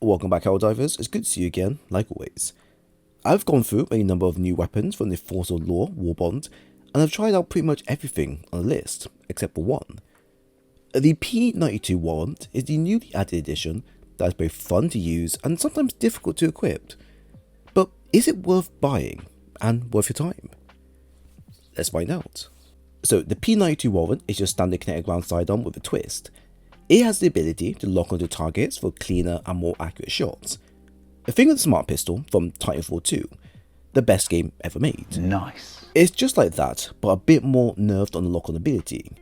Welcome back, HellDivers. It's good to see you again, like always. I've gone through a number of new weapons from the Force of Law warbond, and I've tried out pretty much everything on the list, except for one. The P92 Warrant is the newly added edition that is both fun to use and sometimes difficult to equip. But is it worth buying, and worth your time? Let's find out. So the P92 Warrant is your standard kinetic round sidearm with a twist. It has the ability to lock onto targets for cleaner and more accurate shots. A thing with the Smart Pistol from Titanfall 2, the best game ever made. Nice. It's just like that, but a bit more nerfed on the lock-on ability.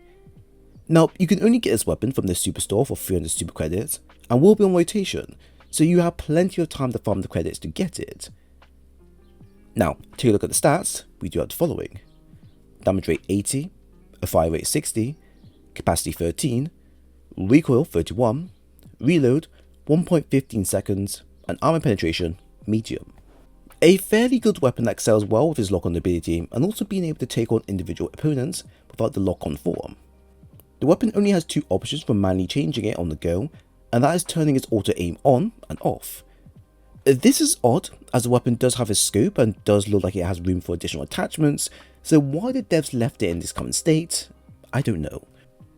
Now, you can only get this weapon from the Superstore for 300 super credits, and will be on rotation, so you have plenty of time to farm the credits to get it. Now, take a look at the stats. We do have the following: damage rate 80, a fire rate 60, capacity 13, recoil 31, reload 1.15 seconds, and armor penetration medium. A fairly good weapon that excels well with his lock-on ability and also being able to take on individual opponents without the lock-on form. The weapon only has two options for manually changing it on the go, and that is turning its auto aim on and off. This is odd, as the weapon does have a scope and does look like it has room for additional attachments, so why the devs left it in this current state, I don't know.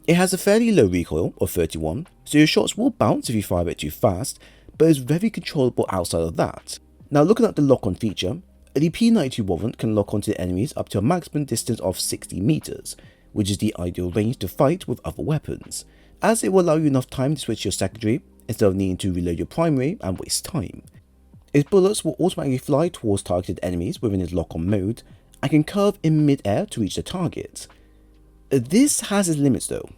It has a fairly low recoil of 31, so your shots will bounce if you fire it too fast, but is very controllable outside of that. Now, looking at the lock-on feature, the P92 Warrant can lock onto the enemies up to a maximum distance of 60 meters, which is the ideal range to fight with other weapons, as it will allow you enough time to switch your secondary instead of needing to reload your primary and waste time. Its bullets will automatically fly towards targeted enemies within its lock-on mode, and can curve in mid-air to reach the target. This has its limits though,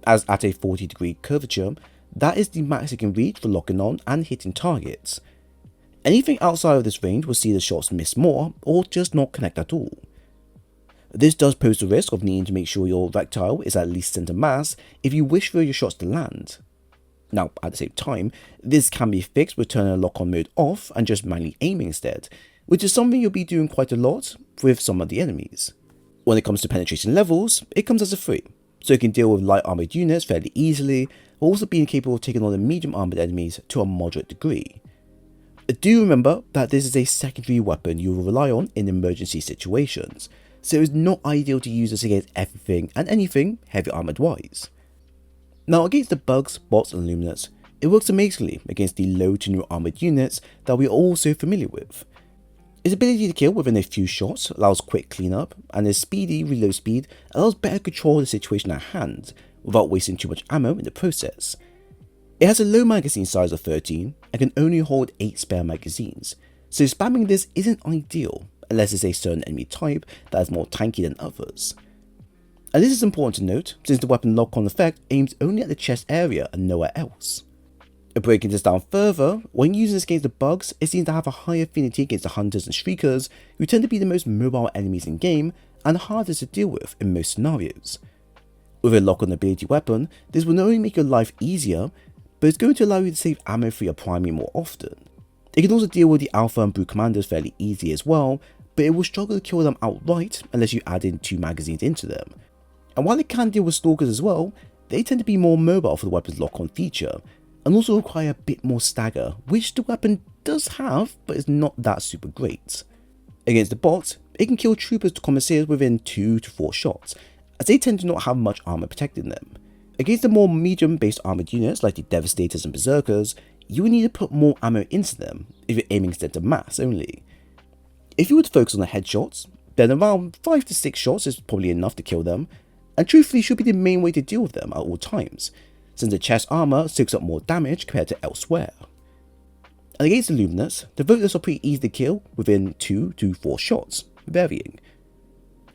as at a 40-degree curvature, that is the max it can reach for locking on and hitting targets. Anything outside of this range will see the shots miss more or just not connect at all. This does pose the risk of needing to make sure your rectile is at least center mass if you wish for your shots to land. Now, at the same time, this can be fixed with turning a lock-on mode off and just manually aiming instead, which is something you'll be doing quite a lot with some of the enemies. When it comes to penetration levels, it comes as a 3, so it can deal with light armored units fairly easily, while also being capable of taking on the medium armored enemies to a moderate degree. Do remember that this is a secondary weapon you will rely on in emergency situations, so it is not ideal to use this against everything and anything heavy armored wise. Now, against the bugs, bots and illuminates, it works amazingly against the low to no armored units that we are all so familiar with. Its ability to kill within a few shots allows quick cleanup, and its speedy reload speed allows better control of the situation at hand without wasting too much ammo in the process. It has a low magazine size of 13 and can only hold 8 spare magazines, so spamming this isn't ideal unless it's a certain enemy type that is more tanky than others. And this is important to note since the weapon lock-on effect aims only at the chest area and nowhere else. Breaking this down further, when using this against the bugs, it seems to have a high affinity against the hunters and shriekers, who tend to be the most mobile enemies in game and hardest to deal with in most scenarios. With a lock-on ability weapon, this will not only make your life easier, but it's going to allow you to save ammo for your primary more often. It can also deal with the Alpha and Brute commanders fairly easy as well, but it will struggle to kill them outright unless you add in 2 magazines into them. And while it can deal with stalkers as well, they tend to be more mobile for the weapon's lock-on feature, and also require a bit more stagger, which the weapon does have, but is not that super great. Against the bots, it can kill troopers to commissaires within 2 to 4 shots, as they tend to not have much armor protecting them. Against the more medium based armored units like the Devastators and Berserkers, you will need to put more ammo into them if you're aiming instead to mass only. If you were to focus on the headshots, then around 5 to 6 shots is probably enough to kill them, and truthfully should be the main way to deal with them at all times, since the chest armor soaks up more damage compared to elsewhere. And against the Luminous, the Voters are pretty easy to kill within 2 to 4 shots, varying.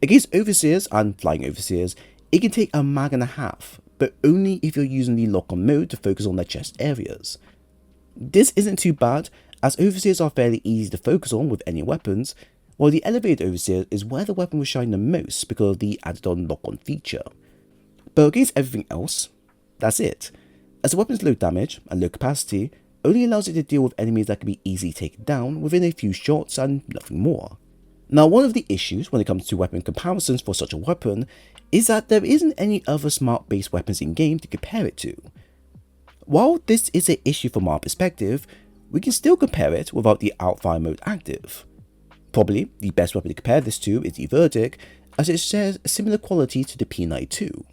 Against Overseers and Flying Overseers, it can take a mag and a half, but only if you're using the lock-on mode to focus on their chest areas. This isn't too bad, as Overseers are fairly easy to focus on with any weapons, while the Elevated Overseer is where the weapon will shine the most because of the added on lock-on feature. But against everything else, that's it, as the weapon's low damage and low capacity only allows it to deal with enemies that can be easily taken down within a few shots and nothing more. Now, one of the issues when it comes to weapon comparisons for such a weapon is that there isn't any other smart based weapons in game to compare it to. While this is an issue from our perspective, we can still compare it without the outfire mode active. Probably the best weapon to compare this to is the Verdict, as it shares a similar quality to the P92.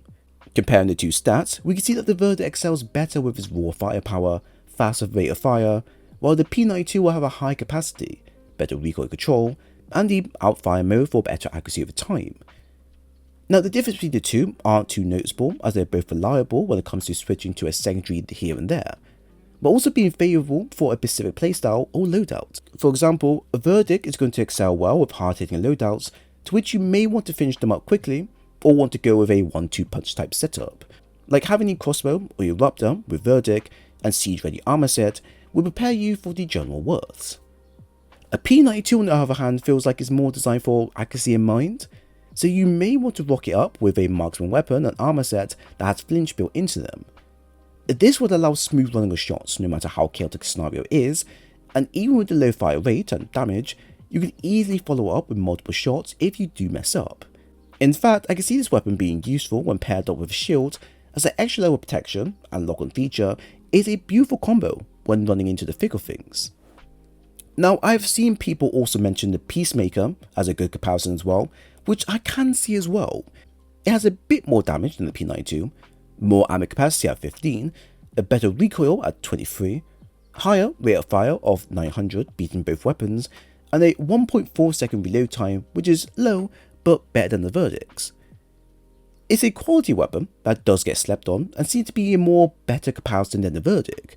Comparing the two stats, we can see that the Verdict excels better with its raw firepower, faster rate of fire, while the P92 will have a high capacity, better recoil control, and the outfire mode for better accuracy over time. Now, the difference between the two aren't too noticeable, as they're both reliable when it comes to switching to a secondary here and there, but also being favourable for a specific playstyle or loadout. For example, a Verdict is going to excel well with hard-hitting loadouts, to which you may want to finish them up quickly, or want to go with a 1-2 punch type setup, like having a crossbow or eruptor with Verdict and siege-ready armor set will prepare you for the general worths. A P92 on the other hand feels like it's more designed for accuracy in mind, so you may want to rock it up with a marksman weapon and armor set that has flinch built into them. This would allow smooth running of shots no matter how chaotic the scenario is, and even with the low fire rate and damage, you can easily follow up with multiple shots if you do mess up. In fact, I can see this weapon being useful when paired up with a shield, as the extra level protection and lock-on feature is a beautiful combo when running into the thick of things. Now, I've seen people also mention the Peacemaker as a good comparison as well, which I can see as well. It has a bit more damage than the P92, more ammo capacity at 15, a better recoil at 23, higher rate of fire of 900 beating both weapons, and a 1.4 second reload time, which is low but better than the Verdict's. It's a quality weapon that does get slept on and seems to be a more better comparison than the Verdict.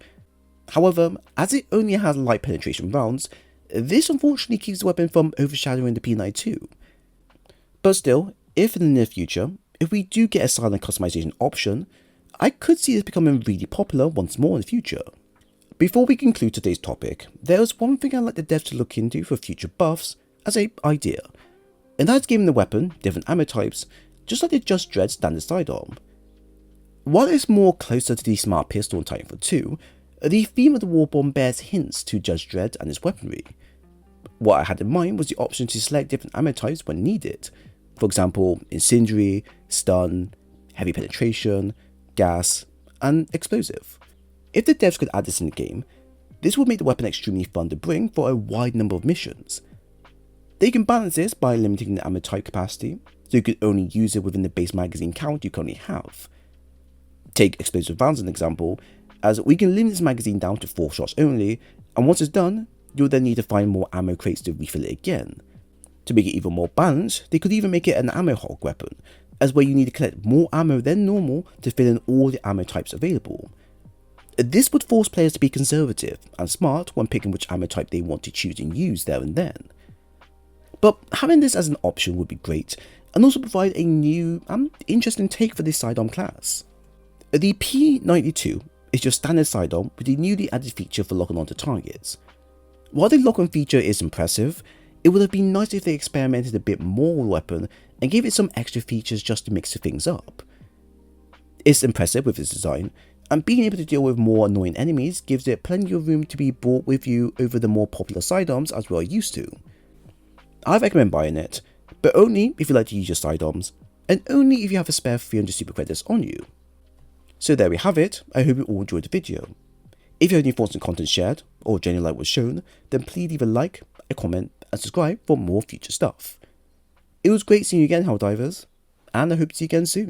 However, as it only has light penetration rounds, this unfortunately keeps the weapon from overshadowing the P92. But still, if in the near future, if we do get a silent customization option, I could see this becoming really popular once more in the future. Before we conclude today's topic, there is one thing I'd like the devs to look into for future buffs as an idea, and that's giving the weapon different ammo types, just like the Just Dread standard sidearm. While it's more closer to the Smart Pistol in Titanfall 2, the theme of the warbond bears hints to Just Dread and its weaponry. What I had in mind was the option to select different ammo types when needed, for example, incendiary, stun, heavy penetration, gas, and explosive. If the devs could add this in the game, this would make the weapon extremely fun to bring for a wide number of missions. They can balance this by limiting the ammo type capacity, so you can only use it within the base magazine count you currently have. Take explosive rounds as an example, as we can limit this magazine down to 4 shots only, and once it's done, you'll then need to find more ammo crates to refill it again. To make it even more balanced, they could even make it an ammo hog weapon, as where you need to collect more ammo than normal to fill in all the ammo types available. This would force players to be conservative and smart when picking which ammo type they want to choose and use there and then. But having this as an option would be great, and also provide a new and interesting take for this sidearm class. The P92 is your standard sidearm with the newly added feature for locking onto targets. While the lock-on feature is impressive, it would have been nice if they experimented a bit more with the weapon and gave it some extra features just to mix things up. It's impressive with its design, and being able to deal with more annoying enemies gives it plenty of room to be brought with you over the more popular sidearms as we are used to. I recommend buying it, but only if you like to use your sidearms, and only if you have a spare 300 super credits on you. So there we have it. I hope you all enjoyed the video. If you have any thoughts on content shared, or genuinely like what was shown, then please leave a like, a comment, and subscribe for more future stuff. It was great seeing you again, HellDivers, and I hope to see you again soon.